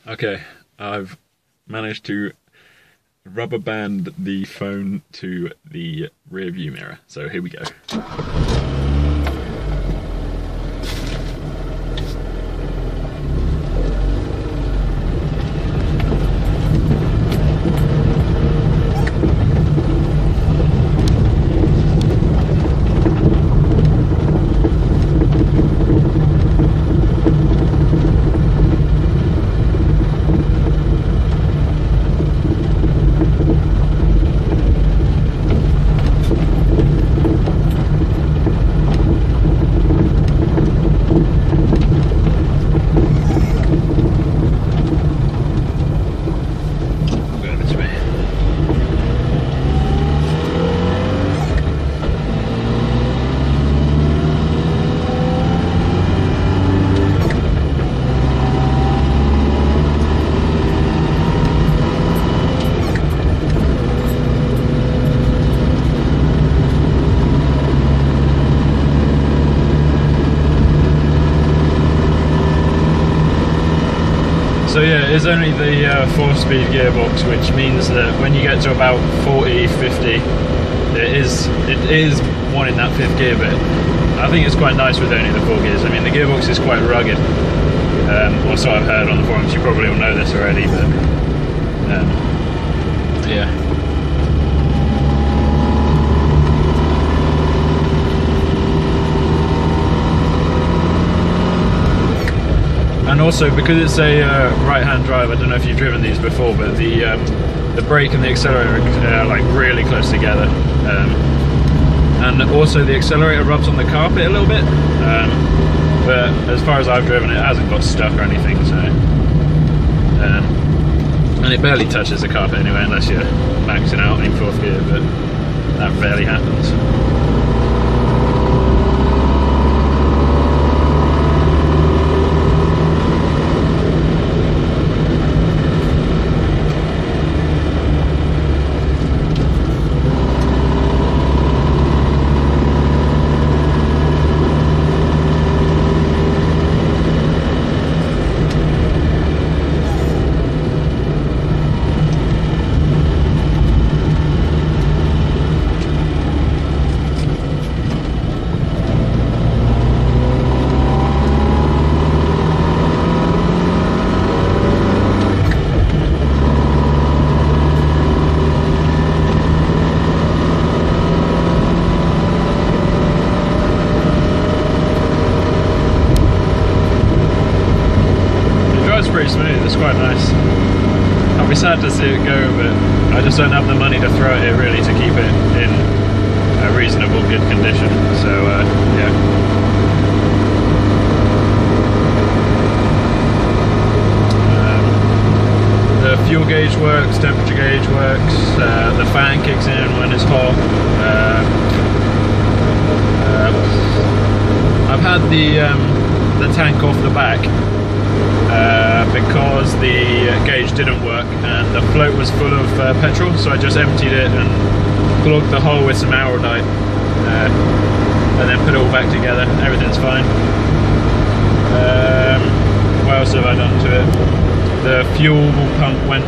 Okay, I've managed to rubber band the phone to the rear view mirror, so here we go. So yeah, it's only the 4-speed gearbox, which means that when you get to about 40, 50, it is wanting that 5th gear bit. I think it's quite nice with only the 4 gears. I mean, the gearbox is quite rugged, or so I've heard on the forums. You probably all know this already, but yeah. And also, because it's a right-hand drive, I don't know if you've driven these before, but the brake and the accelerator are like really close together. And also the accelerator rubs on the carpet a little bit, but as far as I've driven it hasn't got stuck or anything, so and it barely touches the carpet anyway, unless you're maxing out in 4th gear, but that barely happens. Pretty smooth, it's quite nice. I'll be sad to see it go, but I just don't have the money to throw at it really to keep it in a reasonable good condition, so yeah. The fuel gauge works, temperature gauge works, the fan kicks in when it's hot. I've had the tank off the back because the gauge didn't work and the float was full of petrol, so I just emptied it and clogged the hole with some Araldite and then put it all back together. Everything's fine. What else have I done to it? The fuel pump went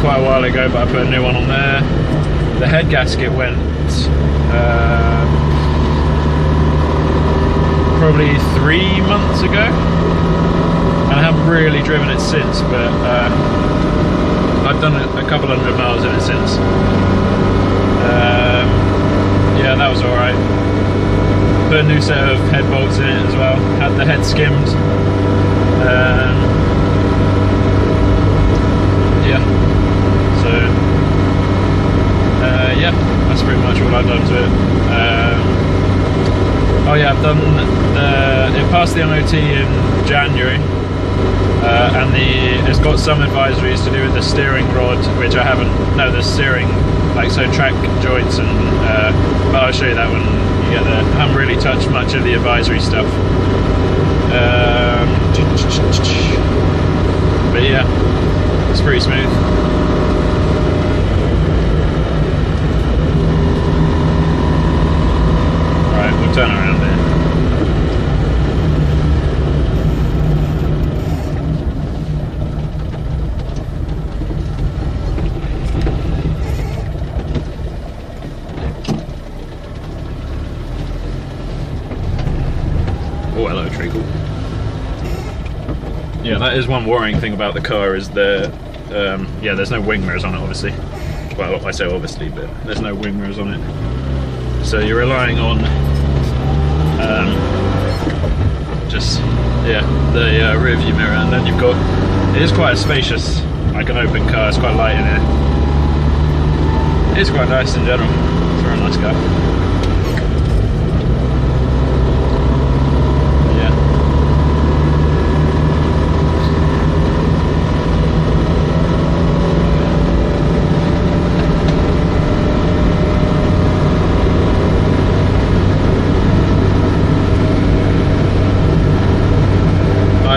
quite a while ago, but I put a new one on there. The head gasket went probably 3 months ago. I haven't really driven it since, but I've done a couple 100 miles in it since. Yeah, that was alright. Put a new set of head bolts in it as well. Had the head skimmed. Yeah. So yeah, that's pretty much all I've done to it. Oh yeah, I've done it passed the MOT in January. And it's got some advisories to do with the steering rod, which I haven't, no, the steering, like, so track joints, and but I'll show you that when you get there. I haven't really touched much of the advisory stuff. But yeah, it's pretty smooth. Alright, we'll turn around here. Yeah, that is one worrying thing about the car, is the yeah, there's no wing mirrors on it, obviously. Well, I say obviously, but there's no wing mirrors on it. So you're relying on just, yeah, the rear view mirror, and then you've got, it is quite a spacious, like an open car. It's quite light in here. It's quite nice in general. It's a very nice car.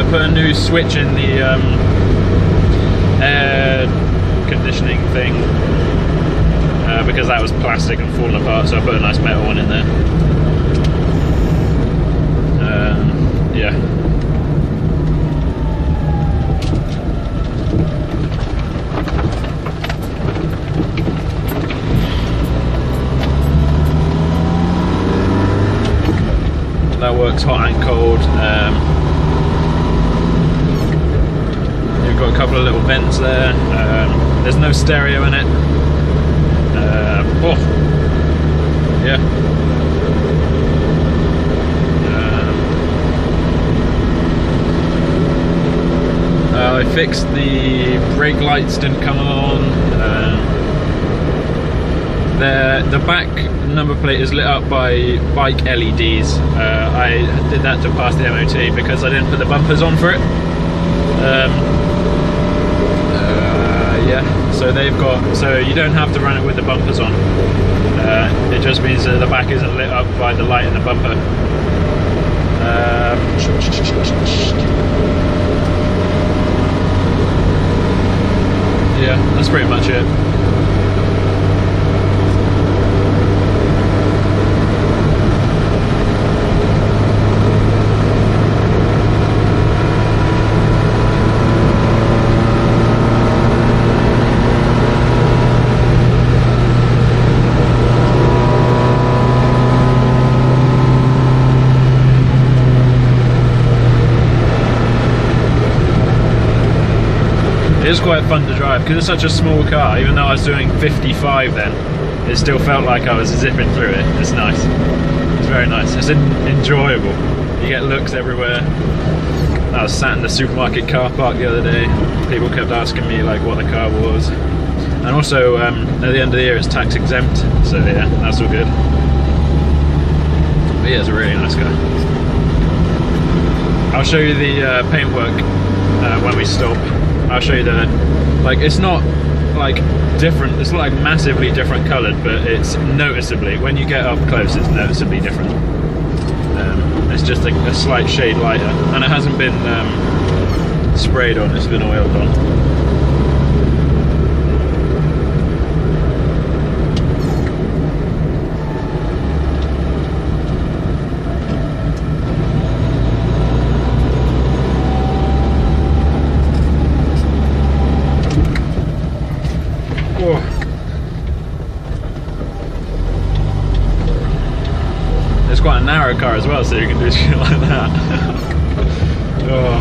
Put a new switch in the air conditioning thing because that was plastic and falling apart, so I put a nice metal one in there. Yeah. That works hot and cold. Got a couple of little vents there. There's no stereo in it. Oh, yeah. I fixed the brake lights, didn't come on. The back number plate is lit up by bike LEDs. I did that to pass the MOT because I didn't put the bumpers on for it. Yeah, so they've got, so you don't have to run it with the bumpers on. It just means that the back isn't lit up by the light in the bumper. Yeah, that's pretty much it. It is quite fun to drive because it's such a small car. Even though I was doing 55 then, it still felt like I was zipping through it. It's nice. It's very nice. It's enjoyable. You get looks everywhere. I was sat in the supermarket car park the other day. People kept asking me like what the car was. And also at the end of the year it's tax exempt, so yeah, that's all good. But yeah, it's a really nice car. I'll show you the paintwork when we stop. I'll show you the, like, it's not like different, it's not like massively different coloured, but it's noticeably, when you get up close, it's noticeably different. It's just a slight shade lighter, and it hasn't been sprayed on, it's been oiled on. It's quite a narrow car as well, so you can do shit like that. Oh.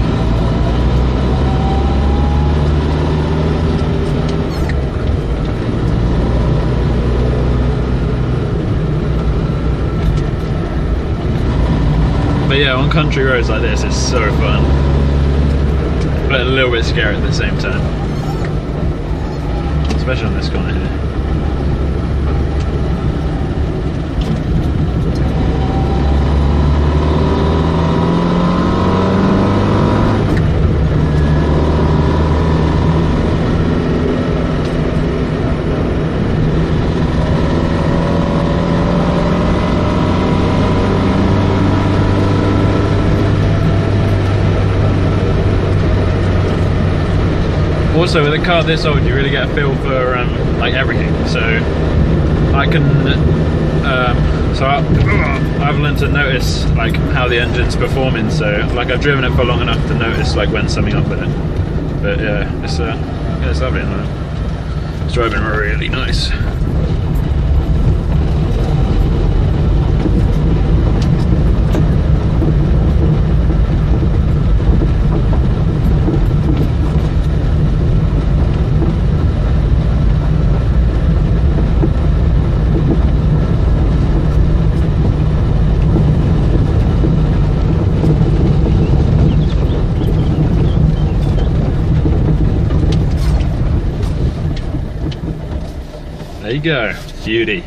But yeah, on country roads like this, it's so fun, but a little bit scary at the same time, especially on this corner here. Also, with a car this old, you really get a feel for like everything. So I can, I've learned to notice like how the engine's performing. So like I've driven it for long enough to notice like when something up with it. But yeah, it's lovely. It's driving really nice. There you go, beauty.